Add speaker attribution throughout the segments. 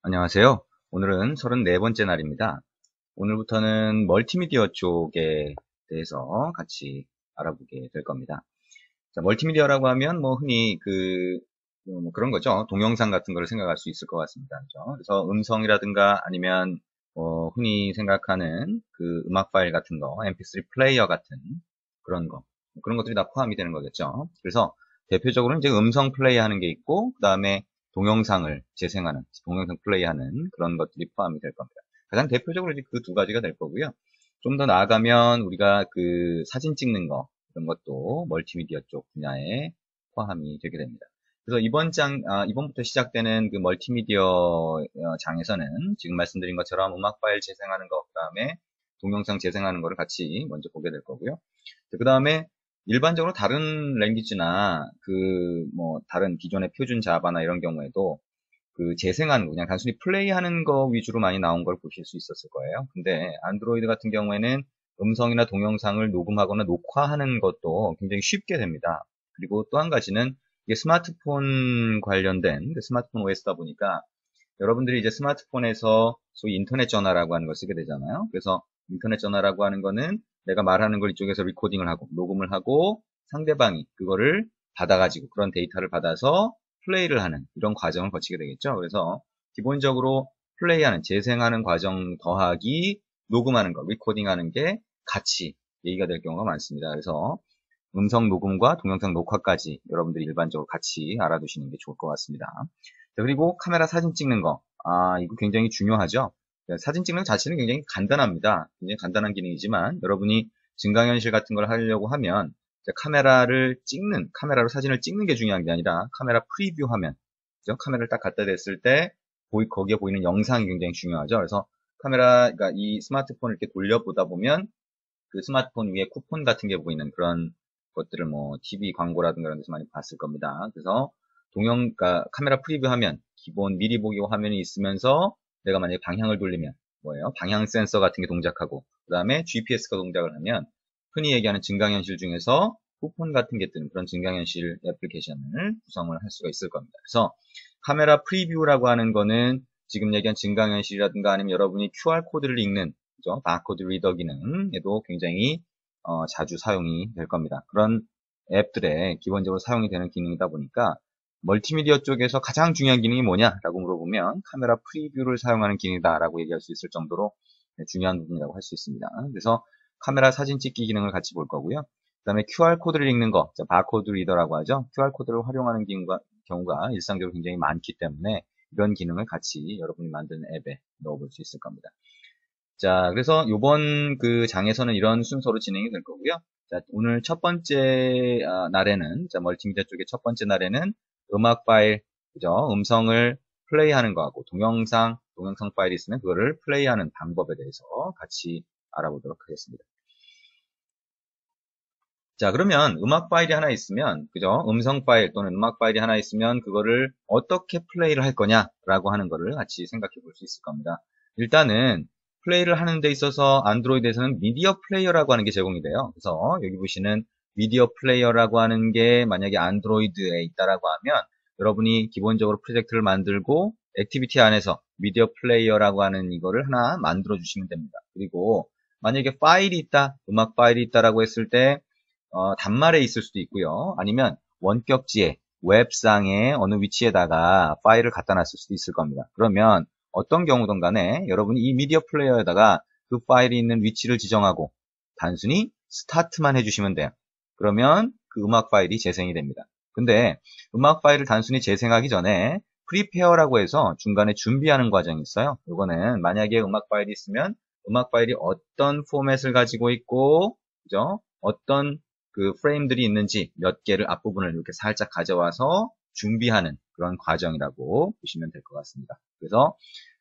Speaker 1: 안녕하세요. 오늘은 34번째 날입니다. 오늘부터는 멀티미디어 쪽에 대해서 같이 알아보게 될 겁니다. 자, 멀티미디어라고 하면 뭐 흔히 뭐 그런 거죠. 동영상 같은 걸 생각할 수 있을 것 같습니다. 그죠? 그래서 음성이라든가 아니면 흔히 생각하는 그 음악 파일 같은 거, MP3 플레이어 같은 그런 것들이 다 포함이 되는 거겠죠. 그래서 대표적으로는 이제 음성 플레이 하는 게 있고, 그 다음에 동영상을 재생하는, 동영상 플레이하는 그런 것들이 포함이 될 겁니다. 가장 대표적으로 이제 그 두 가지가 될 거고요. 좀 더 나아가면 우리가 그 사진 찍는 거, 이런 것도 멀티미디어 쪽 분야에 포함이 되게 됩니다. 그래서 이번부터 시작되는 그 멀티미디어 장에서는 지금 말씀드린 것처럼 음악 파일 재생하는 거, 그 다음에 동영상 재생하는 거를 같이 먼저 보게 될 거고요. 그 다음에 일반적으로 다른 랭귀지나 뭐 다른 기존의 표준 자바나 이런 경우에도 그 재생하는 거, 그냥 단순히 플레이하는 거 위주로 많이 나온 걸 보실 수 있었을 거예요. 근데 안드로이드 같은 경우에는 음성이나 동영상을 녹음하거나 녹화하는 것도 굉장히 쉽게 됩니다. 그리고 또 한 가지는 이게 스마트폰 관련된 스마트폰 OS다 보니까 여러분들이 이제 스마트폰에서 소위 인터넷 전화라고 하는 걸 쓰게 되잖아요. 그래서 인터넷 전화라고 하는 거는 내가 말하는 걸 이쪽에서 리코딩을 하고 녹음을 하고 상대방이 그거를 받아가지고 그런 데이터를 받아서 플레이를 하는 이런 과정을 거치게 되겠죠. 그래서 기본적으로 플레이하는, 재생하는 과정 더하기 녹음하는 거, 리코딩하는 게 같이 얘기가 될 경우가 많습니다. 그래서 음성 녹음과 동영상 녹화까지 여러분들이 일반적으로 같이 알아두시는 게 좋을 것 같습니다. 자, 그리고 카메라 사진 찍는 거. 이거 굉장히 중요하죠. 사진 찍는 것 자체는 굉장히 간단합니다. 굉장히 간단한 기능이지만 여러분이 증강현실 같은 걸 하려고 하면 카메라로 사진을 찍는 게 중요한 게 아니라 카메라 프리뷰 화면, 그죠? 카메라를 딱 갖다 댔을 때 거기에 보이는 영상이 굉장히 중요하죠. 그래서 그러니까 이 스마트폰을 이렇게 돌려보다 보면 그 스마트폰 위에 쿠폰 같은 게 보이는 그런 것들을 뭐 TV 광고라든가 이런 데서 많이 봤을 겁니다. 그래서 그러니까 카메라 프리뷰 화면, 기본 미리 보기 화면이 있으면서 내가 만약에 방향을 돌리면 뭐예요? 방향 센서 같은 게 동작하고 그 다음에 GPS가 동작을 하면 흔히 얘기하는 증강현실 중에서 쿠폰 같은 게 뜨는 그런 증강현실 애플리케이션을 구성을 할 수가 있을 겁니다. 그래서 카메라 프리뷰라고 하는 거는 지금 얘기한 증강현실이라든가 아니면 여러분이 QR코드를 읽는 그죠? 바코드 리더 기능에도 굉장히 자주 사용이 될 겁니다. 그런 앱들에 기본적으로 사용이 되는 기능이다 보니까 멀티미디어 쪽에서 가장 중요한 기능이 뭐냐라고 물어보면 카메라 프리뷰를 사용하는 기능이다라고 얘기할 수 있을 정도로 중요한 부분이라고 할 수 있습니다. 그래서 카메라 사진 찍기 기능을 같이 볼 거고요. 그 다음에 QR코드를 읽는 거, 바코드 리더라고 하죠. QR코드를 활용하는 경우가 일상적으로 굉장히 많기 때문에 이런 기능을 같이 여러분이 만든 앱에 넣어볼 수 있을 겁니다. 자, 그래서 요번 그 장에서는 이런 순서로 진행이 될 거고요. 자, 오늘 첫 번째 날에는, 멀티미디어 쪽의 첫 번째 날에는 음악 파일, 그죠? 음성을 플레이하는 거하고 동영상 파일이 있으면 그거를 플레이하는 방법에 대해서 같이 알아보도록 하겠습니다. 자, 그러면 음악 파일이 하나 있으면, 그죠? 음성 파일 또는 음악 파일이 하나 있으면 그거를 어떻게 플레이를 할 거냐라고 하는 거를 같이 생각해 볼 수 있을 겁니다. 일단은 플레이를 하는 데 있어서 안드로이드에서는 미디어 플레이어라고 하는 게 제공이 돼요. 그래서 여기 보시는 미디어 플레이어라고 하는 게 만약에 안드로이드에 있다라고 하면 여러분이 기본적으로 프로젝트를 만들고 액티비티 안에서 미디어 플레이어라고 하는 이거를 하나 만들어 주시면 됩니다. 그리고 만약에 파일이 있다, 음악 파일이 있다라고 했을 때 단말에 있을 수도 있고요. 아니면 원격지에 웹상의 어느 위치에다가 파일을 갖다 놨을 수도 있을 겁니다. 그러면 어떤 경우든 간에 여러분이 이 미디어 플레이어에다가 그 파일이 있는 위치를 지정하고 단순히 스타트만 해주시면 돼요. 그러면 그 음악 파일이 재생이 됩니다. 근데 음악 파일을 단순히 재생하기 전에 프리페어라고 해서 중간에 준비하는 과정이 있어요. 이거는 만약에 음악 파일이 있으면 음악 파일이 어떤 포맷을 가지고 있고, 그죠? 어떤 그 프레임들이 있는지 몇 개를 앞부분을 이렇게 살짝 가져와서 준비하는 그런 과정이라고 보시면 될 것 같습니다. 그래서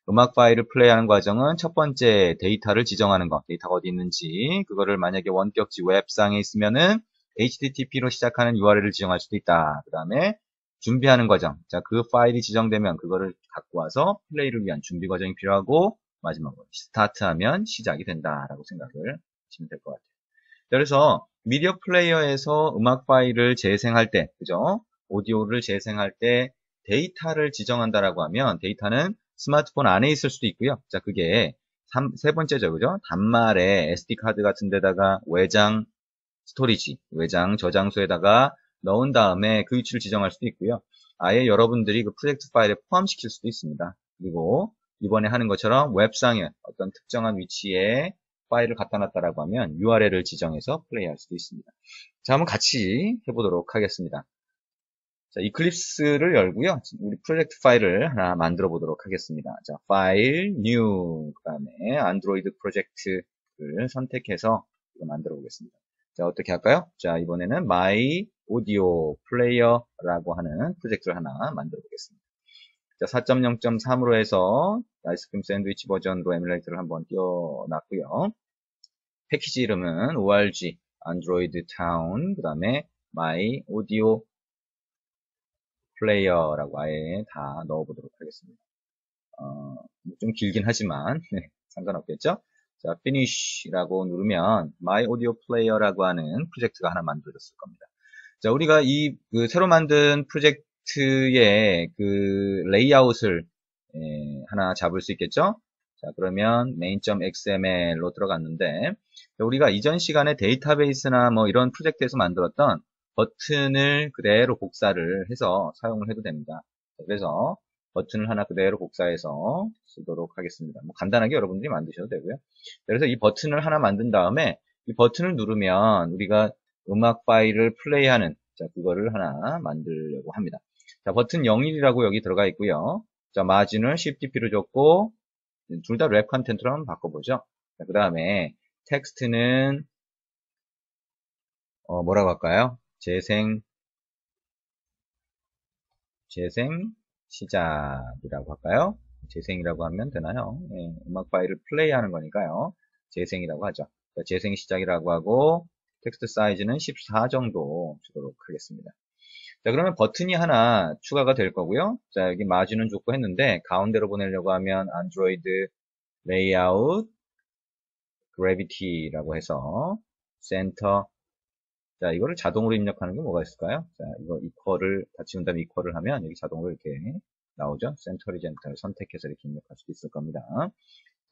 Speaker 1: 음악 파일을 플레이하는 과정은 첫 번째 데이터를 지정하는 거, 데이터가 어디 있는지 그거를 만약에 원격지 웹상에 있으면은 HTTP로 시작하는 URL을 지정할 수도 있다. 그 다음에 준비하는 과정, 자, 그 파일이 지정되면 그거를 갖고 와서 플레이를 위한 준비 과정이 필요하고 마지막으로 스타트하면 시작이 된다라고 생각을 하시면 될 것 같아요. 그래서 미디어 플레이어에서 음악 파일을 재생할 때, 그죠? 오디오를 재생할 때 데이터를 지정한다라고 하면 데이터는 스마트폰 안에 있을 수도 있고요. 자, 그게 세 번째죠. 그죠? 단말에 SD카드 같은 데다가 외장 스토리지, 외장 저장소에다가 넣은 다음에 그 위치를 지정할 수도 있고요. 아예 여러분들이 그 프로젝트 파일에 포함시킬 수도 있습니다. 그리고 이번에 하는 것처럼 웹상에 어떤 특정한 위치에 파일을 갖다 놨다라고 하면 URL을 지정해서 플레이할 수도 있습니다. 자, 한번 같이 해보도록 하겠습니다. 자, 이클립스를 열고요. 우리 프로젝트 파일을 하나 만들어 보도록 하겠습니다. 자, 파일, new, 그 다음에 안드로이드 프로젝트를 선택해서 이거 만들어 보겠습니다. 자, 어떻게 할까요? 자, 이번에는 My Audio Player라고 하는 프로젝트를 하나 만들어 보겠습니다. 자, 4.0.3으로 해서 아이스크림 샌드위치 버전으로 에뮬레이터를 한번 띄워놨고요. 패키지 이름은 org, Android Town, 그 다음에 My Audio 플레이어라고 아예 다 넣어보도록 하겠습니다. 좀 길긴 하지만 네, 상관없겠죠? 자, finish라고 누르면 My Audio Player라고 하는 프로젝트가 하나 만들어졌을 겁니다. 자, 우리가 새로 만든 프로젝트의 그 레이아웃을 하나 잡을 수 있겠죠? 자, 그러면 main.xml로 들어갔는데 우리가 이전 시간에 데이터베이스나 뭐 이런 프로젝트에서 만들었던 버튼을 그대로 복사를 해서 사용을 해도 됩니다. 그래서 버튼을 하나 그대로 복사해서 쓰도록 하겠습니다. 뭐 간단하게 여러분들이 만드셔도 되고요. 그래서 이 버튼을 하나 만든 다음에 이 버튼을 누르면 우리가 음악 파일을 플레이하는 그거를 하나 만들려고 합니다. 자, 버튼 01이라고 여기 들어가 있고요. 자, 마진을 ShiftDP로 줬고 둘 다 랩 컨텐트로 한번 바꿔보죠. 그 다음에 텍스트는 뭐라고 할까요? 재생 시작이라고 할까요? 재생이라고 하면 되나요? 네, 음악 파일을 플레이하는 거니까요. 재생이라고 하죠. 자, 재생 시작이라고 하고 텍스트 사이즈는 14 정도 주도록 하겠습니다. 자, 그러면 버튼이 하나 추가가 될 거고요. 자, 여기 마진은 줬고 했는데 가운데로 보내려고 하면 안드로이드 레이아웃 그래비티라고 해서 센터. 자, 이거를 자동으로 입력하는 게 뭐가 있을까요? 자, 이거 이퀄을 다 지운 다음에 이퀄을 하면 여기 자동으로 이렇게 나오죠. 센터리젠터를 선택해서 이렇게 입력할 수도 있을 겁니다.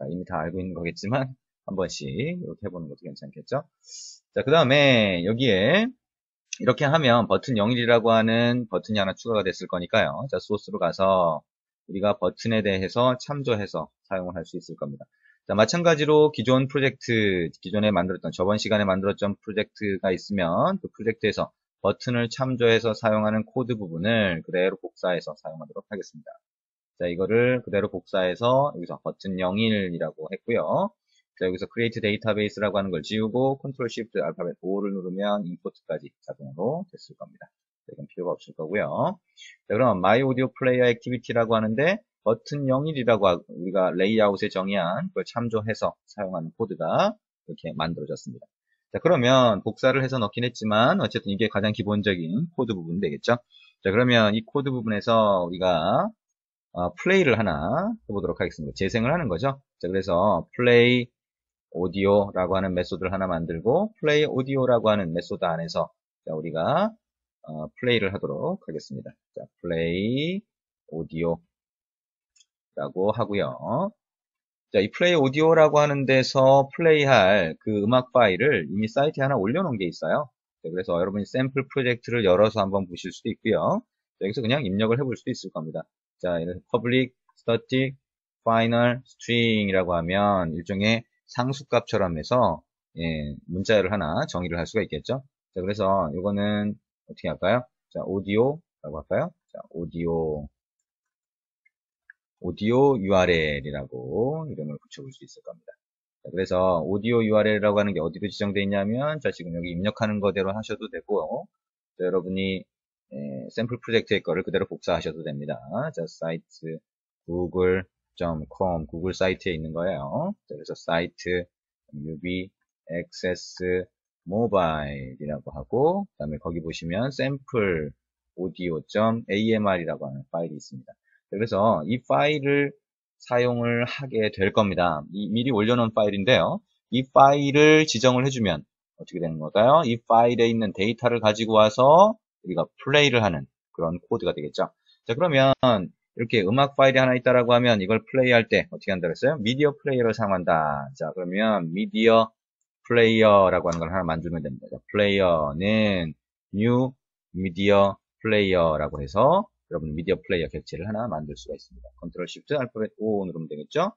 Speaker 1: 자, 이미 다 알고 있는 거겠지만 한 번씩 이렇게 해보는 것도 괜찮겠죠. 자, 그 다음에 여기에 이렇게 하면 버튼 01이라고 하는 버튼이 하나 추가가 됐을 거니까요. 자, 소스로 가서 우리가 버튼에 대해서 참조해서 사용을 할 수 있을 겁니다. 자, 마찬가지로 기존 프로젝트, 기존에 만들었던, 저번 시간에 만들었던 프로젝트가 있으면 그 프로젝트에서 버튼을 참조해서 사용하는 코드 부분을 그대로 복사해서 사용하도록 하겠습니다. 자, 이거를 그대로 복사해서 여기서 버튼 01이라고 했고요. 자, 여기서 create database라고 하는 걸 지우고 Ctrl Shift 알파벳 5를 누르면 import까지 자동으로 됐을 겁니다. 이건 필요가 없을 거고요. 자, 그럼 My Audio Player Activity라고 하는데 버튼 01이라고 우리가 레이아웃에 정의한 걸 참조해서 사용하는 코드가 이렇게 만들어졌습니다. 자, 그러면 복사를 해서 넣긴 했지만 어쨌든 이게 가장 기본적인 코드 부분 되겠죠. 자, 그러면 이 코드 부분에서 우리가 플레이를 하나 해보도록 하겠습니다. 재생을 하는 거죠. 자, 그래서 플레이 오디오라고 하는 메소드를 하나 만들고 플레이 오디오라고 하는 메소드 안에서 자, 우리가 플레이를 하도록 하겠습니다. 자, 플레이 오디오라고 하고요. 자, 이 플레이 오디오라고 하는 데서 플레이할 그 음악 파일을 이미 사이트에 하나 올려놓은 게 있어요. 자, 그래서 여러분이 샘플 프로젝트를 열어서 한번 보실 수도 있고요. 자, 여기서 그냥 입력을 해볼 수도 있을 겁니다. 자, 이런 public, static, final, string이라고 하면 일종의 상수값처럼 해서 문자열을 하나 정의를 할 수가 있겠죠. 자, 그래서 이거는 어떻게 할까요? 자, 오디오라고 할까요? 자, 오디오 URL이라고 이름을 붙여볼 수 있을 겁니다. 자, 그래서 오디오 URL이라고 하는 게 어디로 지정되어 있냐면 자, 지금 여기 입력하는 거대로 하셔도 되고 자, 여러분이 샘플 프로젝트의 거를 그대로 복사하셔도 됩니다. 자, 사이트 google.com 구글 사이트에 있는 거예요. 자, 그래서 사이트 UB 액세스 모바일이라고 하고 그 다음에 거기 보시면 샘플 audio.amr이라고 하는 파일이 있습니다. 그래서 이 파일을 사용을 하게 될 겁니다. 미리 올려놓은 파일인데요. 이 파일을 지정을 해주면 어떻게 되는 걸까요? 이 파일에 있는 데이터를 가지고 와서 우리가 플레이를 하는 그런 코드가 되겠죠. 자, 그러면 이렇게 음악 파일이 하나 있다라고 하면 이걸 플레이할 때 어떻게 한다 그랬어요? 미디어 플레이어를 사용한다. 자, 그러면 미디어 플레이어라고 하는 걸 하나 만들면 됩니다. 플레이어는 new 미디어 플레이어라고 해서 여러분 미디어 플레이어 객체를 하나 만들 수가 있습니다. 컨트롤 시프트 알파벳 O 누르면 되겠죠?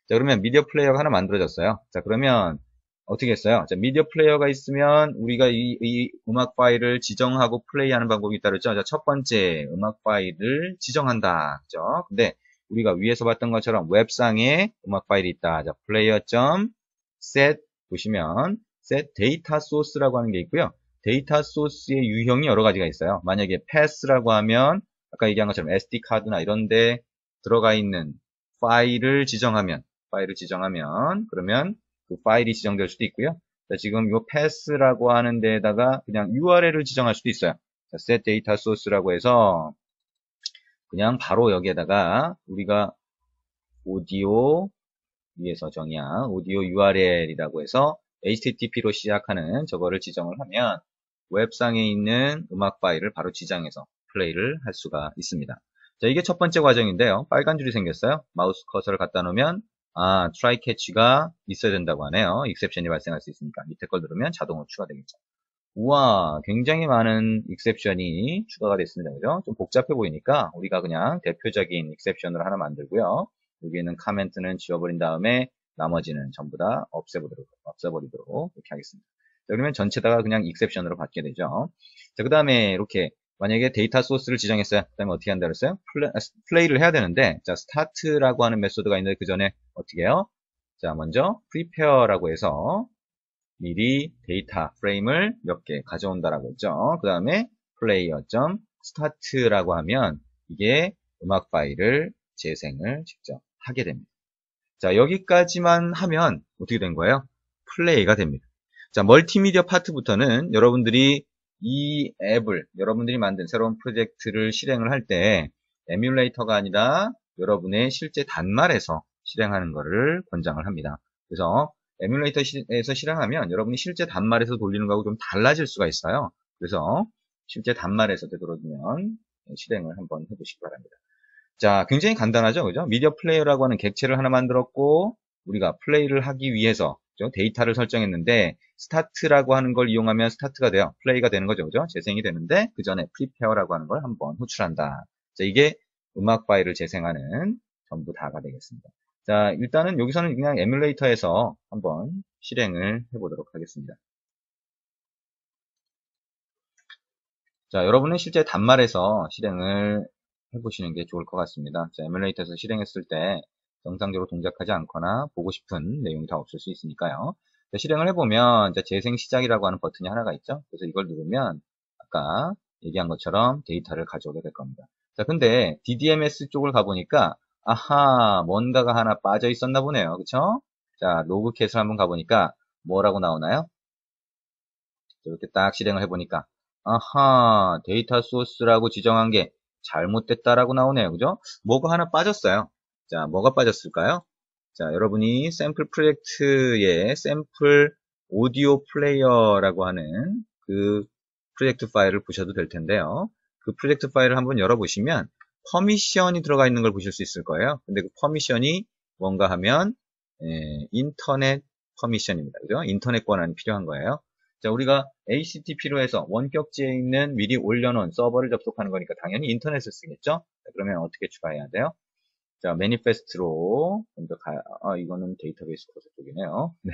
Speaker 1: 자, 그러면 미디어 플레이어가 하나 만들어졌어요. 자, 그러면 어떻게 했어요? 자, 미디어 플레이어가 있으면 우리가 이 음악 파일을 지정하고 플레이하는 방법이 있다 그랬죠? 자, 첫 번째 음악 파일을 지정한다. 그죠? 근데 우리가 위에서 봤던 것처럼 웹상에 음악 파일이 있다. 자, player.set 보시면 set data source라고 하는 게 있고요. 데이터 소스의 유형이 여러 가지가 있어요. 만약에 pass라고 하면 아까 얘기한 것처럼 SD 카드나 이런 데 들어가 있는 파일을 지정하면 그러면 그 파일이 지정될 수도 있고요. 자, 지금 이 pass라고 하는 데에다가 그냥 URL을 지정할 수도 있어요. 자, set data source라고 해서 그냥 바로 여기에다가 우리가 오디오 위에서 정의한 오디오 URL이라고 해서 HTTP로 시작하는 저거를 지정을 하면 웹상에 있는 음악 파일을 바로 지정해서 플레이를 할 수가 있습니다. 자, 이게 첫 번째 과정인데요. 빨간 줄이 생겼어요. 마우스 커서를 갖다 놓으면 try catch가 있어야 된다고 하네요. 익셉션이 발생할 수 있으니까 밑에 걸 누르면 자동으로 추가되겠죠. 우와, 굉장히 많은 익셉션이 추가가 됐습니다. 그죠? 좀 복잡해 보이니까 우리가 그냥 대표적인 익셉션으로 하나 만들고요. 여기에는 카멘트는 지워버린 다음에 나머지는 전부 다 없애버리도록 이렇게 하겠습니다. 자, 그러면 전체다가 그냥 익셉션으로 받게 되죠. 자, 그 다음에 이렇게 만약에 데이터 소스를 지정했어요. 그 다음에 어떻게 한다 그랬어요? 플레이를 해야 되는데, 자, 스타트라고 하는 메소드가 있는데 그 전에 어떻게 해요? 자, 먼저 prepare라고 해서 미리 데이터 프레임을 몇 개 가져온다라고 했죠. 그 다음에 player.start라고 하면 이게 음악 파일을 재생을 직접 하게 됩니다. 자, 여기까지만 하면 어떻게 된 거예요? 플레이가 됩니다. 자, 멀티미디어 파트부터는 여러분들이 이 앱을 여러분들이 만든 새로운 프로젝트를 실행을 할 때 에뮬레이터가 아니라 여러분의 실제 단말에서 실행하는 것을 권장을 합니다. 그래서 에뮬레이터에서 실행하면 여러분이 실제 단말에서 돌리는 거하고 좀 달라질 수가 있어요. 그래서 실제 단말에서 되도록이면 실행을 한번 해보시기 바랍니다. 자, 굉장히 간단하죠, 그죠? 미디어 플레이어라고 하는 객체를 하나 만들었고, 우리가 플레이를 하기 위해서, 그죠? 데이터를 설정했는데, 스타트라고 하는 걸 이용하면 스타트가 돼요. 플레이가 되는 거죠, 그죠? 재생이 되는데, 그 전에 프리페어라고 하는 걸 한번 호출한다. 자, 이게 음악 파일을 재생하는 전부 다가 되겠습니다. 자, 일단은 여기서는 그냥 에뮬레이터에서 한번 실행을 해보도록 하겠습니다. 자, 여러분은 실제 단말에서 실행을 해보시는 게 좋을 것 같습니다. 자, 에뮬레이터에서 실행했을 때 정상적으로 동작하지 않거나 보고 싶은 내용이 다 없을 수 있으니까요. 자, 실행을 해보면 재생 시작이라고 하는 버튼이 하나가 있죠. 그래서 이걸 누르면 아까 얘기한 것처럼 데이터를 가져오게 될 겁니다. 자, 근데 DDMS 쪽을 가보니까 아하, 뭔가가 하나 빠져 있었나 보네요. 그쵸? 자, 로그캣을 한번 가보니까 뭐라고 나오나요? 이렇게 딱 실행을 해보니까 아하, 데이터 소스라고 지정한 게 잘못됐다라고 나오네요. 그죠? 뭐가 하나 빠졌어요. 자, 뭐가 빠졌을까요? 자, 여러분이 샘플 프로젝트의 샘플 오디오 플레이어라고 하는 그 프로젝트 파일을 보셔도 될 텐데요. 그 프로젝트 파일을 한번 열어보시면 퍼미션이 들어가 있는 걸 보실 수 있을 거예요. 근데 그 퍼미션이 뭔가 하면 인터넷 퍼미션입니다. 그죠? 인터넷 권한이 필요한 거예요. 자, 우리가 HTTP로 해서 원격지에 있는 미리 올려놓은 서버를 접속하는 거니까 당연히 인터넷을 쓰겠죠? 자, 그러면 어떻게 추가해야 돼요? 자, 매니페스트로 먼저 이거는 데이터베이스 코드 쪽이네요. 네.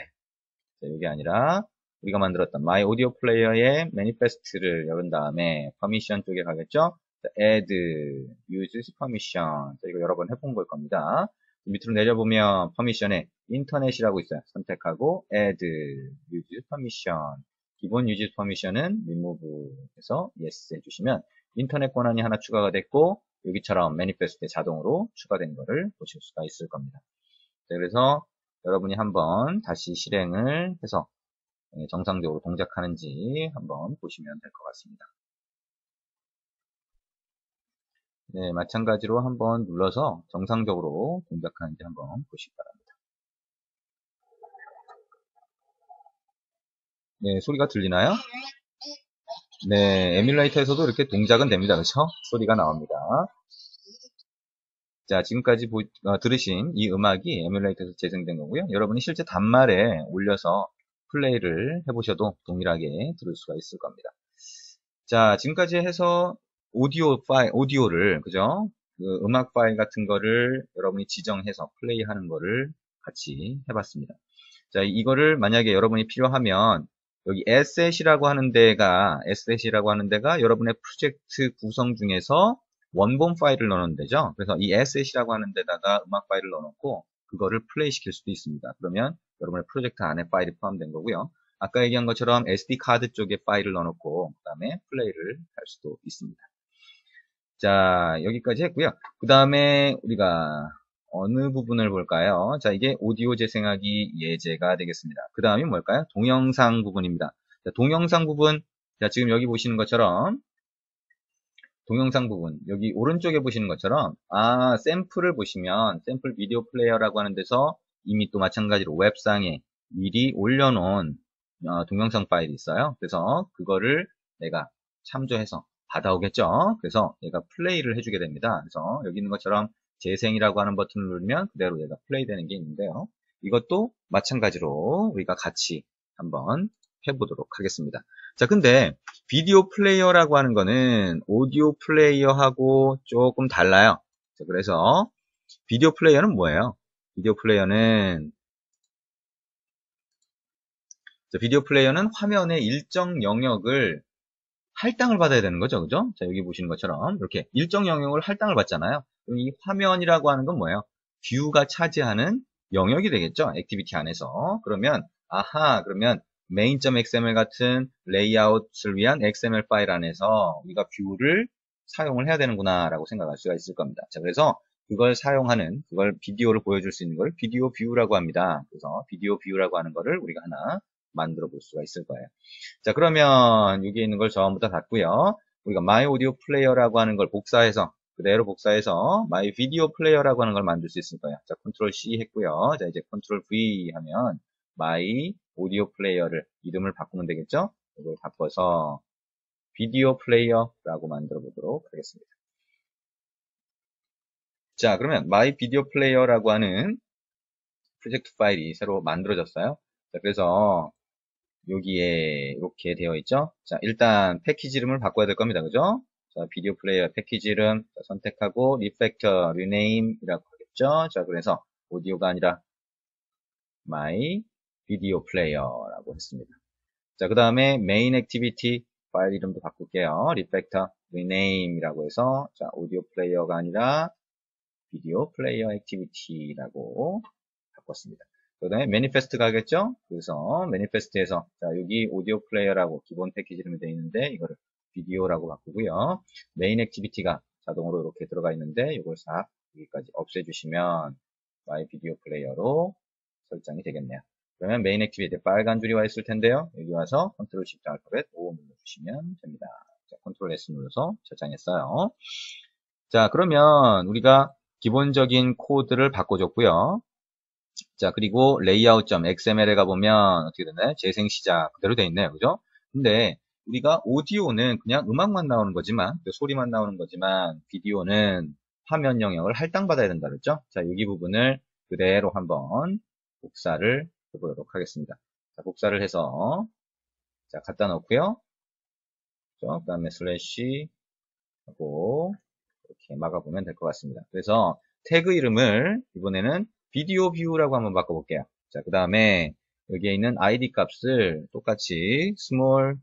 Speaker 1: 자, 이게 아니라 우리가 만들었던 My Audio Player의 매니페스트를 열은 다음에 퍼미션 쪽에 가겠죠? 자, add use permission. 자, 이거 여러 번 해본 걸 겁니다. 밑으로 내려보면 퍼미션에 인터넷이라고 있어요. 선택하고 add use permission. 기본 유지 퍼미션은 remove해서 yes 해주시면 인터넷 권한이 하나 추가가 됐고 여기처럼 매니페스트에 자동으로 추가된 것을 보실 수가 있을 겁니다. 자, 그래서 여러분이 한번 다시 실행을 해서 정상적으로 동작하는지 한번 보시면 될 것 같습니다. 네, 마찬가지로 한번 눌러서 정상적으로 동작하는지 한번 보시기 바랍니다. 네, 소리가 들리나요? 네, 에뮬레이터에서도 이렇게 동작은 됩니다. 그렇죠? 소리가 나옵니다. 자, 지금까지 들으신 이 음악이 에뮬레이터에서 재생된 거고요. 여러분이 실제 단말에 올려서 플레이를 해보셔도 동일하게 들을 수가 있을 겁니다. 자, 지금까지 해서 오디오를, 그죠? 그 음악 파일 같은 거를 여러분이 지정해서 플레이하는 거를 같이 해봤습니다. 자, 이거를 만약에 여러분이 필요하면 여기 asset이라고 하는 데가 여러분의 프로젝트 구성 중에서 원본 파일을 넣는 데죠. 그래서 이 asset이라고 하는 데다가 음악 파일을 넣어놓고 그거를 플레이 시킬 수도 있습니다. 그러면 여러분의 프로젝트 안에 파일이 포함된 거고요. 아까 얘기한 것처럼 SD 카드 쪽에 파일을 넣어놓고 그 다음에 플레이를 할 수도 있습니다. 자, 여기까지 했고요. 그 다음에 우리가 어느 부분을 볼까요? 자, 이게 오디오 재생하기 예제가 되겠습니다. 그 다음이 뭘까요? 동영상 부분입니다. 자, 동영상 부분, 자, 지금 여기 보시는 것처럼 동영상 부분, 여기 오른쪽에 보시는 것처럼 샘플을 보시면 샘플 비디오 플레이어라고 하는 데서 이미 또 마찬가지로 웹상에 미리 올려놓은 동영상 파일이 있어요. 그래서 그거를 내가 참조해서 받아오겠죠. 그래서 얘가 플레이를 해주게 됩니다. 그래서 여기 있는 것처럼 재생이라고 하는 버튼을 누르면 그대로 얘가 플레이 되는 게 있는데요. 이것도 마찬가지로 우리가 같이 한번 해보도록 하겠습니다. 자, 근데 비디오 플레이어라고 하는 거는 오디오 플레이어하고 조금 달라요. 자, 그래서 비디오 플레이어는 뭐예요? 비디오 플레이어는 화면의 일정 영역을 할당을 받아야 되는 거죠. 그죠? 자, 여기 보시는 것처럼 이렇게 일정 영역을 할당을 받잖아요. 그럼 이 화면이라고 하는 건 뭐예요? 뷰가 차지하는 영역이 되겠죠. 액티비티 안에서. 그러면 그러면 main.xml 같은 레이아웃을 위한 XML 파일 안에서 우리가 뷰를 사용을 해야 되는구나 라고 생각할 수가 있을 겁니다. 자, 그래서 그걸 비디오를 보여줄 수 있는 걸 비디오 뷰라고 합니다. 그래서 비디오 뷰라고 하는 거를 우리가 하나 만들어 볼 수가 있을 거예요. 자, 그러면 여기에 있는 걸 전부 다 닫고요. 우리가 my audio player라고 하는 걸 그대로 복사해서 my video player라고 하는 걸 만들 수 있을 거예요. 자, 컨트롤 C 했고요. 자, 이제 컨트롤 V 하면 my audio player를 이름을 바꾸면 되겠죠? 이걸 바꿔서 비디오 플레이어라고 만들어 보도록 하겠습니다. 자, 그러면 my video player라고 하는 프로젝트 파일이 새로 만들어졌어요. 자, 그래서 여기에 이렇게 되어 있죠. 자, 일단 패키지 이름을 바꿔야 될 겁니다. 그죠? 자, 비디오 플레이어 패키지 이름 선택하고 리팩터, 리네임이라고 하겠죠. 자, 그래서 오디오가 아니라 my 비디오 플레이어라고 했습니다. 자, 그 다음에 메인 액티비티 파일 이름도 바꿀게요. 리팩터, 리네임이라고 해서 자, 오디오 플레이어가 아니라 비디오 플레이어 액티비티라고 바꿨습니다. 그 다음에 매니페스트 가겠죠? 그래서 매니페스트에서 자, 여기 오디오 플레이어라고 기본 패키지 이름이 되어 있는데 이거를 비디오라고 바꾸고요. 메인 액티비티가 자동으로 이렇게 들어가 있는데 이걸 싹 여기까지 없애주시면 my 비디오 플레이어로 설정이 되겠네요. 그러면 메인 액티비티 빨간 줄이 와 있을 텐데요. 여기 와서 컨트롤 시프트 알파벳 O 눌러주시면 됩니다. 자, 컨트롤 S 눌러서 저장했어요. 자, 그러면 우리가 기본적인 코드를 바꿔줬고요. 자, 그리고 layout.xml에 가보면 어떻게 되나요? 재생 시작 그대로 되어 있네요. 그죠? 근데 우리가 오디오는 그냥 음악만 나오는 거지만, 소리만 나오는 거지만, 비디오는 화면 영역을 할당받아야 된다 그랬죠? 자, 여기 부분을 그대로 한번 복사를 해보도록 하겠습니다. 자, 복사를 해서, 자, 갖다 놓고요. 그 다음에 슬래시 하고, 이렇게 막아보면 될 것 같습니다. 그래서 태그 이름을 이번에는 비디오 뷰라고 한번 바꿔볼게요. 자, 그 다음에 여기에 있는 id 값을 똑같이 small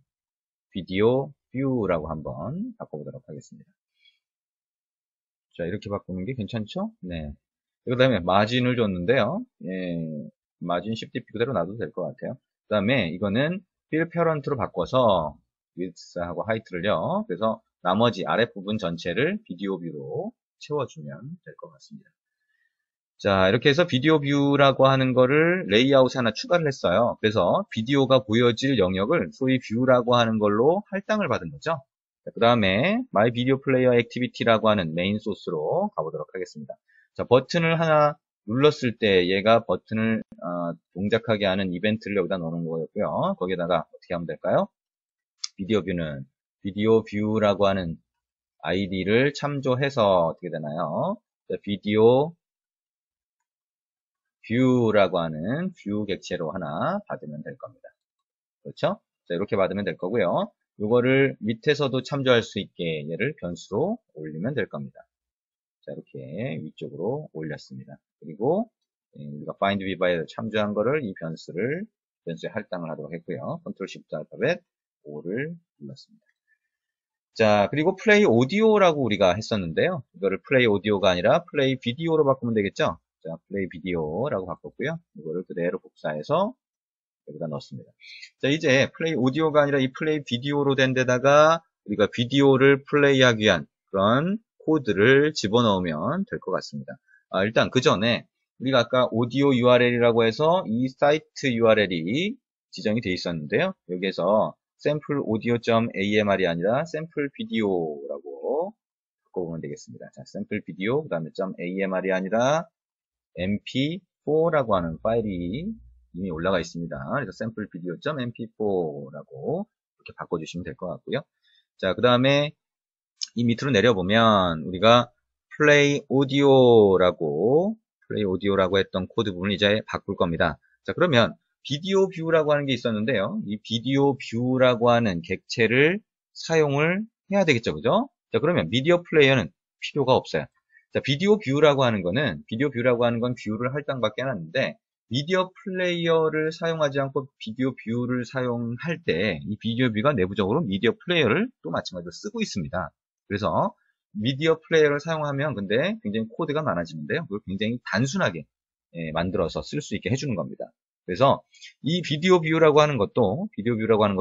Speaker 1: video view라고 한번 바꿔보도록 하겠습니다. 자, 이렇게 바꾸는 게 괜찮죠? 네. 그 다음에 마진을 줬는데요. 예, 마진 10dp 그대로 놔도 될 것 같아요. 그 다음에 이거는 fill parent로 바꿔서 width하고 height를요. 그래서 나머지 아랫부분 전체를 비디오 뷰로 채워주면 될 것 같습니다. 자, 이렇게 해서 비디오 뷰라고 하는 거를 레이아웃에 하나 추가를 했어요. 그래서 비디오가 보여질 영역을 소위 뷰라고 하는 걸로 할당을 받은 거죠. 그 다음에 My Video Player Activity라고 하는 메인 소스로 가보도록 하겠습니다. 자, 버튼을 하나 눌렀을 때 얘가 버튼을 동작하게 하는 이벤트를 여기다 넣는 거였고요. 거기에다가 어떻게 하면 될까요? 비디오 뷰는 비디오 뷰라고 하는 아이디를 참조해서 어떻게 되나요? 자, 비디오 뷰라고 하는 뷰 객체로 하나 받으면 될 겁니다. 그렇죠? 자, 이렇게 받으면 될 거고요. 이거를 밑에서도 참조할 수 있게 얘를 변수로 올리면 될 겁니다. 자, 이렇게 위쪽으로 올렸습니다. 그리고 우리가 find v by에서 참조한 거를 이 변수에 할당을 하도록 했고요. 컨트롤 시프트 알파벳 5를 눌렀습니다. 자, 그리고 플레이 오디오라고 우리가 했었는데요. 이거를 플레이 오디오가 아니라 플레이 비디오로 바꾸면 되겠죠? 자, 플레이 비디오라고 바꿨고요. 이거를 그대로 복사해서 여기다 넣었습니다. 자, 이제 플레이 오디오가 아니라 이 플레이 비디오로 된 데다가 우리가 비디오를 플레이하기 위한 그런 코드를 집어넣으면 될 것 같습니다. 일단 그 전에 우리가 아까 오디오 URL이라고 해서 이 사이트 URL이 지정이 되어 있었는데요. 여기에서 샘플 audio.amr이 아니라 샘플 비디오라고 바꿔보면 되겠습니다. 자, 샘플 비디오, 그 다음에 .amr이 아니라 mp4라고 하는 파일이 이미 올라가 있습니다. 그래서 샘플 비디오.mp4라고 이렇게 바꿔주시면 될 것 같고요. 자, 그 다음에 이 밑으로 내려보면 우리가 플레이 오디오라고 했던 코드 부분을 이제 바꿀 겁니다. 자, 그러면 비디오 뷰라고 하는 게 있었는데요. 이 비디오 뷰라고 하는 객체를 사용을 해야 되겠죠, 그죠? 자, 그러면 미디어 플레이어는 필요가 없어요. 자, 비디오 뷰라고 하는 건 뷰를 할당밖에 안 하는데, 미디어 플레이어를 사용하지 않고 비디오 뷰를 사용할 때, 이 비디오 뷰가 내부적으로 미디어 플레이어를 또 마찬가지로 쓰고 있습니다. 그래서 미디어 플레이어를 사용하면 근데 굉장히 코드가 많아지는데요. 그걸 굉장히 단순하게 만들어서 쓸 수 있게 해주는 겁니다. 그래서 이 비디오 뷰라고 하는 것도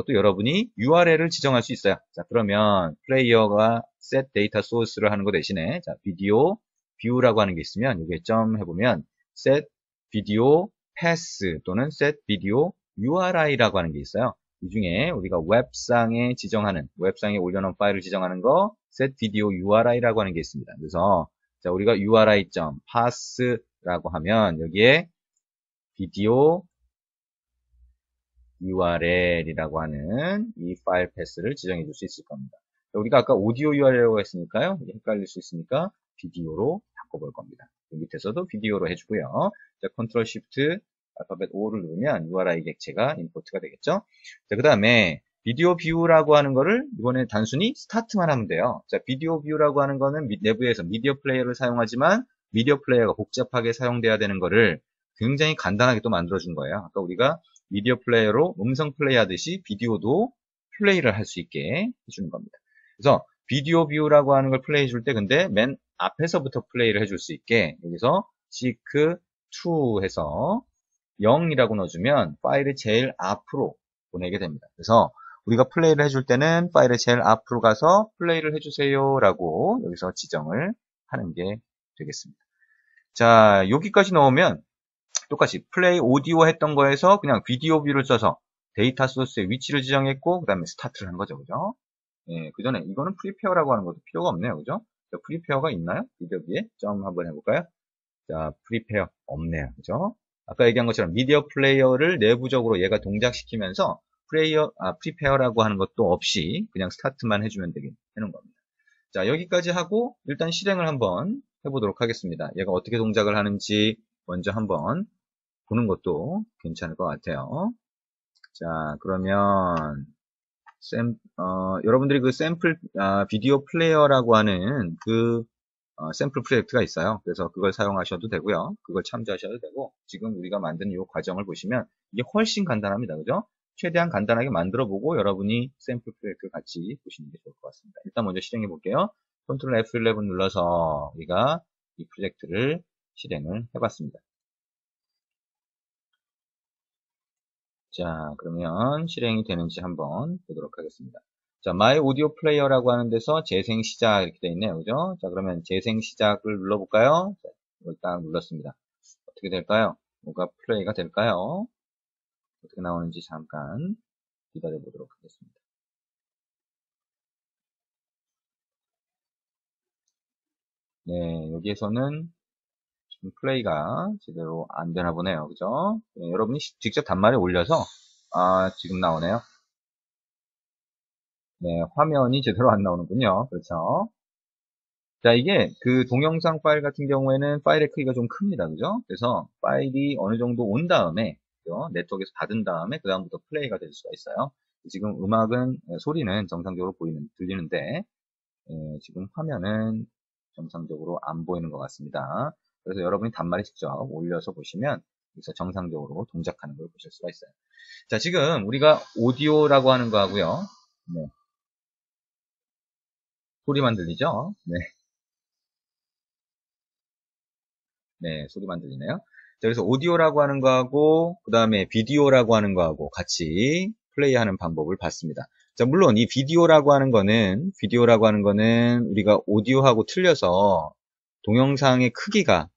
Speaker 1: 여러분이 URL을 지정할 수 있어요. 자, 그러면 플레이어가 set data source를 하는 거 대신에 자, 비디오 뷰라고 하는 게 있으면 여기에 점 해보면 set video path 또는 set video URI라고 하는 게 있어요. 이 중에 우리가 웹상에 올려놓은 파일을 지정하는 거 set video URI라고 하는 게 있습니다. 그래서 자, 우리가 URI.path라고 하면 여기에 비디오 URL이라고 하는 이 파일 패스를 지정해 줄 수 있을 겁니다. 우리가 아까 오디오 URL이라고 했으니까요. 헷갈릴 수 있으니까 비디오로 바꿔볼 겁니다. 밑에서도 비디오로 해주고요. 자, 컨트롤 시프트 알파벳 5를 누르면 URI 객체가 임포트가 되겠죠. 자, 그 다음에 비디오 뷰라고 하는 거를 이번에 단순히 스타트만 하면 돼요. 자, 비디오 뷰라고 하는 거는 내부에서 미디어 플레이어를 사용하지만 미디어 플레이어가 복잡하게 사용돼야 되는 거를 굉장히 간단하게 또 만들어준 거예요. 아까 우리가 미디어 플레이어로 음성 플레이 하듯이 비디오도 플레이를 할 수 있게 해주는 겁니다. 그래서 비디오 뷰라고 하는 걸 플레이 해줄 때 근데 맨 앞에서부터 플레이를 해줄 수 있게 여기서 seek2 해서 0이라고 넣어주면 파일을 제일 앞으로 보내게 됩니다. 그래서 우리가 플레이를 해줄 때는 파일을 제일 앞으로 가서 플레이를 해주세요 라고 여기서 지정을 하는 게 되겠습니다. 자, 여기까지 넣으면 똑같이 플레이 오디오 했던 거에서 그냥 비디오 뷰를 써서 데이터 소스의 위치를 지정했고 그 다음에 스타트를 한 거죠. 그죠? 예, 그 전에 이거는 프리페어라고 하는 것도 필요가 없네요. 그죠? 자, 프리페어가 있나요? 비디오 뷰에 점 한번 해볼까요? 자, 프리페어 없네요. 그죠? 아까 얘기한 것처럼 미디어 플레이어를 내부적으로 얘가 동작시키면서 프리페어라고 하는 것도 없이 그냥 스타트만 해주면 되는 겁니다. 자, 여기까지 하고 일단 실행을 한번 해보도록 하겠습니다. 얘가 어떻게 동작을 하는지 먼저 한번 보는 것도 괜찮을 것 같아요. 자, 그러면 여러분들이 그 샘플 비디오 플레이어라고 하는 그 샘플 프로젝트가 있어요. 그래서 그걸 사용하셔도 되고요. 그걸 참조하셔도 되고 지금 우리가 만든 이 과정을 보시면 이게 훨씬 간단합니다. 그죠? 최대한 간단하게 만들어 보고 여러분이 샘플 프로젝트를 같이 보시는 게 좋을 것 같습니다. 일단 먼저 실행해 볼게요. 컨트롤 F11 눌러서 우리가 이 프로젝트를 실행을 해봤습니다. 자, 그러면 실행이 되는지 한번 보도록 하겠습니다. 자, My Audio Player라고 하는 데서 재생 시작 이렇게 되어 있네요. 그죠? 자, 그러면 재생 시작을 눌러볼까요? 자, 이걸 딱 눌렀습니다. 어떻게 될까요? 뭐가 플레이가 될까요? 어떻게 나오는지 잠깐 기다려 보도록 하겠습니다. 네, 여기에서는 지금 플레이가 제대로 안 되나 보네요. 그죠? 네, 여러분이 직접 단말에 올려서 지금 나오네요. 네, 화면이 제대로 안 나오는군요. 그렇죠? 자, 이게 그 동영상 파일 같은 경우에는 파일의 크기가 좀 큽니다. 그죠? 그래서 파일이 어느 정도 온 다음에, 그죠? 네트워크에서 받은 다음에 그 다음부터 플레이가 될 수가 있어요. 지금 음악은, 소리는 정상적으로 들리는데, 지금 화면은 정상적으로 안 보이는 것 같습니다. 그래서 여러분이 단말에 직접 올려서 보시면 여기서 정상적으로 동작하는 걸 보실 수가 있어요. 자, 지금 우리가 오디오라고 하는 거 하고요. 네, 소리만 들리죠? 네, 네, 소리만 들리네요. 자, 그래서 오디오라고 하는 거하고 그 다음에 비디오라고 하는 거하고 같이 플레이하는 방법을 봤습니다. 자, 물론 이 비디오라고 하는 거는 우리가 오디오하고 틀려서 동영상의 크기가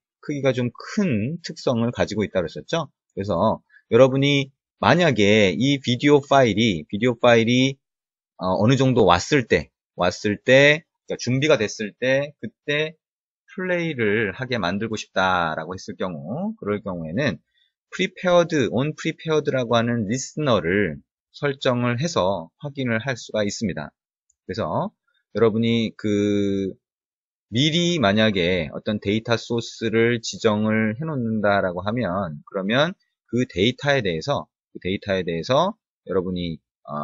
Speaker 1: 좀 큰 특성을 가지고 있다고 했었죠. 그래서 여러분이 만약에 이 비디오 파일이 어느 정도 그러니까 준비가 됐을 때, 그때 플레이를 하게 만들고 싶다라고 했을 경우, 그럴 경우에는 on prepared라고 하는 리스너를 설정을 해서 확인을 할 수가 있습니다. 그래서 여러분이 미리 만약에 어떤 데이터 소스를 지정을 해 놓는다라고 하면, 그러면 그 데이터에 대해서 여러분이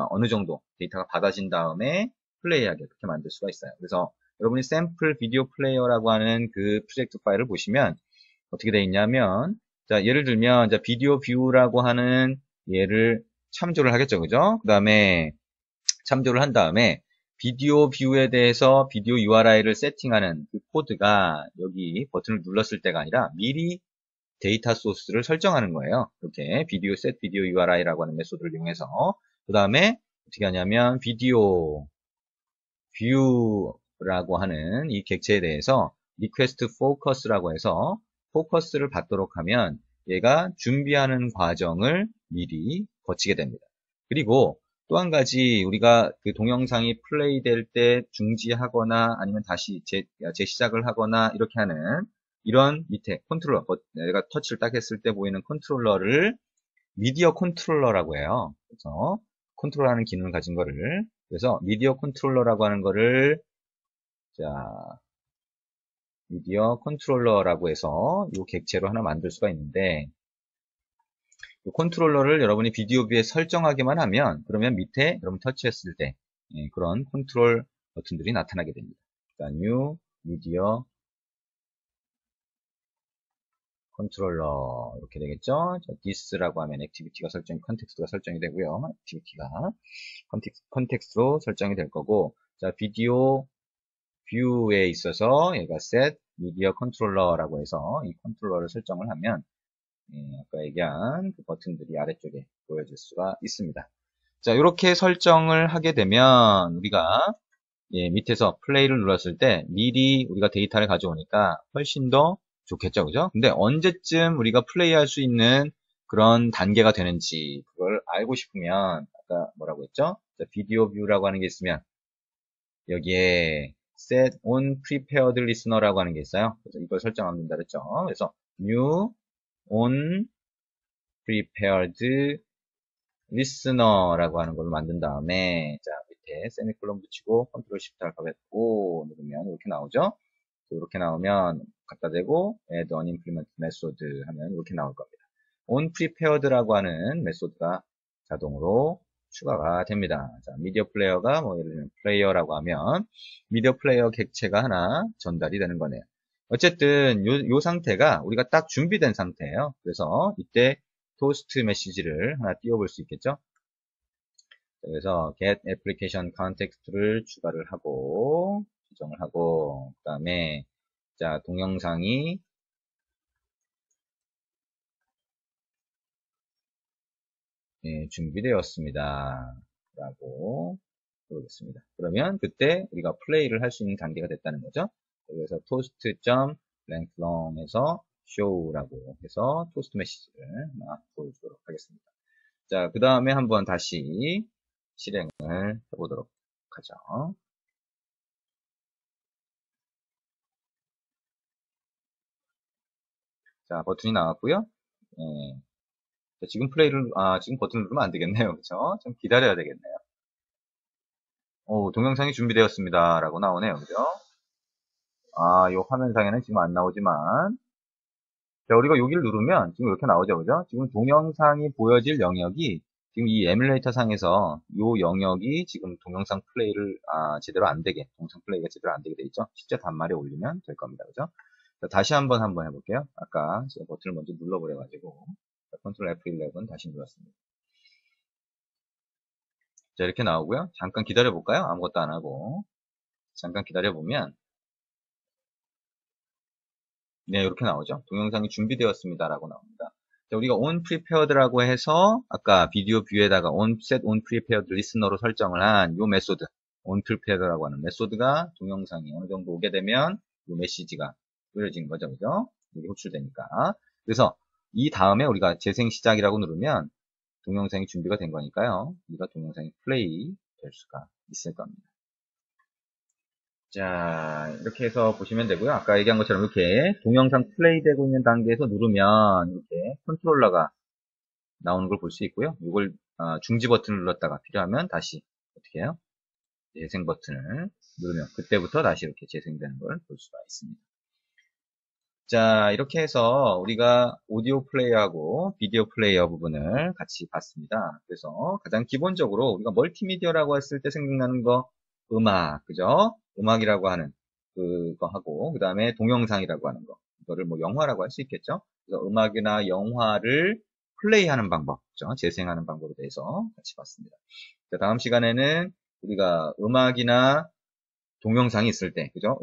Speaker 1: 어느 정도 데이터가 받아진 다음에 플레이하게 그렇게 만들 수가 있어요. 그래서 여러분이 샘플 비디오 플레이어라고 하는 그 프로젝트 파일을 보시면 어떻게 되어 있냐면, 자, 예를 들면, 자, 비디오 뷰라고 하는 얘를 참조를 하겠죠. 그죠? 그 다음에 참조를 한 다음에 비디오 뷰에 대해서 비디오 URI를 세팅하는 그 코드가 여기 버튼을 눌렀을 때가 아니라 미리 데이터 소스를 설정하는 거예요. 이렇게 set video URI라고 하는 메소드를 이용해서 그 다음에 어떻게 하냐면 비디오 뷰라고 하는 이 객체에 대해서 request focus라고 해서 포커스를 받도록 하면 얘가 준비하는 과정을 미리 거치게 됩니다. 그리고 또 한 가지 우리가 그 동영상이 플레이 될 때 중지하거나 아니면 다시 재시작을 하거나 이렇게 하는 이런 밑에 컨트롤러, 내가 터치를 딱 했을 때 보이는 컨트롤러를 미디어 컨트롤러라고 해요. 그래서 컨트롤하는 기능을 가진 거를, 그래서 미디어 컨트롤러라고 하는 거를, 자, 미디어 컨트롤러라고 해서 이 객체로 하나 만들 수가 있는데, 이 컨트롤러를 여러분이 비디오 뷰에 설정하기만 하면, 그러면 밑에 여러분 터치했을 때 그런 컨트롤 버튼들이 나타나게 됩니다. 자, new 미디어 컨트롤러 이렇게 되겠죠. 자, this라고 하면 액티비티가 컨텍스트가 설정이 되고요. 액티비티가 컨텍스트로 설정이 될 거고, 자, 비디오 뷰에 있어서 얘가 set 미디어 컨트롤러라고 해서 이 컨트롤러를 설정을 하면 아까 얘기한 그 버튼들이 아래쪽에 보여질 수가 있습니다. 자, 이렇게 설정을 하게 되면 우리가 밑에서 플레이를 눌렀을 때 미리 우리가 데이터를 가져오니까 훨씬 더 좋겠죠, 그죠? 근데 언제쯤 우리가 플레이할 수 있는 그런 단계가 되는지 그걸 알고 싶으면 아까 뭐라고 했죠? 자, 비디오 뷰라고 하는 게 있으면 여기에 set on prepared listener라고 하는 게 있어요. 그래서 이걸 설정하면 된다 그랬죠. 그래서 new on prepared listener라고 하는 걸 만든 다음에 자, 밑에 세미콜론 붙이고 컨트롤 시프트 알파벳 O 누르면 이렇게 나오죠. 이렇게 나오면 갖다 대고 add unimplement method 하면 이렇게 나올 겁니다. on prepared라고 하는 메소드가 자동으로 추가가 됩니다. 자, 미디어 플레이어가 뭐 예를 들면 플레이어라고 하면 미디어 플레이어 객체가 하나 전달이 되는 거네요. 어쨌든 요 상태가 우리가 딱 준비된 상태예요. 그래서 이때 토스트 메시지를 하나 띄워볼 수 있겠죠. 그래서 get application context를 추가를 하고 지정을 하고 그 다음에 자, 동영상이 준비되었습니다. 라고 부르겠습니다. 그러면 그때 우리가 플레이를 할 수 있는 단계가 됐다는 거죠. 그래서 toast.lengthlong에서 show라고 해서 토스트 메시지를 하나 보여주도록 하겠습니다. 자, 그 다음에 한번 다시 실행을 해보도록 하죠. 자, 버튼이 나왔고요. 지금 지금 버튼을 누르면 안 되겠네요. 그쵸? 좀 기다려야 되겠네요. 동영상이 준비되었습니다. 라고 나오네요. 그죠? 요 화면상에는 지금 안 나오지만, 자, 우리가 여기를 누르면 지금 이렇게 나오죠, 그죠? 지금 동영상이 보여질 영역이 지금 이 에뮬레이터 상에서 요 영역이 지금 동영상 플레이를 제대로 안 되게, 동영상 플레이가 제대로 안 되게 돼 있죠? 실제 단말에 올리면 될 겁니다, 그죠? 자, 다시 한번 해볼게요. 아까 제가 버튼을 먼저 눌러버려가지고 컨트롤 F11 다시 눌렀습니다. 자, 이렇게 나오고요. 잠깐 기다려볼까요? 아무것도 안 하고 잠깐 기다려보면 네, 이렇게 나오죠. 동영상이 준비되었습니다라고 나옵니다. 자, 우리가 on prepared라고 해서 아까 비디오 뷰에다가 set on prepared listener로 설정을 한 요 메소드, on prepared라고 하는 메소드가 동영상이 어느 정도 오게 되면 요 메시지가 뿌려진 거죠, 그죠? 이게 호출되니까. 그래서 이 다음에 우리가 재생 시작이라고 누르면 동영상이 준비가 된 거니까요. 우리가 동영상이 플레이 될 수가 있을 겁니다. 자, 이렇게 해서 보시면 되고요. 아까 얘기한 것처럼 이렇게 동영상 플레이되고 있는 단계에서 누르면 이렇게 컨트롤러가 나오는 걸 볼 수 있고요. 이걸 중지 버튼을 눌렀다가 필요하면 다시 어떻게 해요? 재생 버튼을 누르면 그때부터 다시 이렇게 재생되는 걸 볼 수가 있습니다. 자, 이렇게 해서 우리가 오디오 플레이어하고 비디오 플레이어 부분을 같이 봤습니다. 그래서 가장 기본적으로 우리가 멀티미디어라고 했을 때 생각나는 거 음악, 그죠? 음악이라고 하는 그거 하고 그 다음에 동영상이라고 하는 거 이거를 뭐 영화라고 할 수 있겠죠? 그래서 음악이나 영화를 플레이하는 방법, 그죠? 재생하는 방법에 대해서 같이 봤습니다. 자, 다음 시간에는 우리가 음악이나 동영상이 있을 때, 그죠?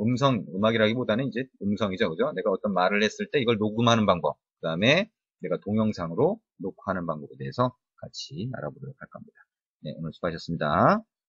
Speaker 1: 음악이라기보다는 이제 음성이죠, 그죠? 내가 어떤 말을 했을 때 이걸 녹음하는 방법, 그 다음에 내가 동영상으로 녹화하는 방법에 대해서 같이 알아보도록 할 겁니다. 네, 오늘 수고하셨습니다.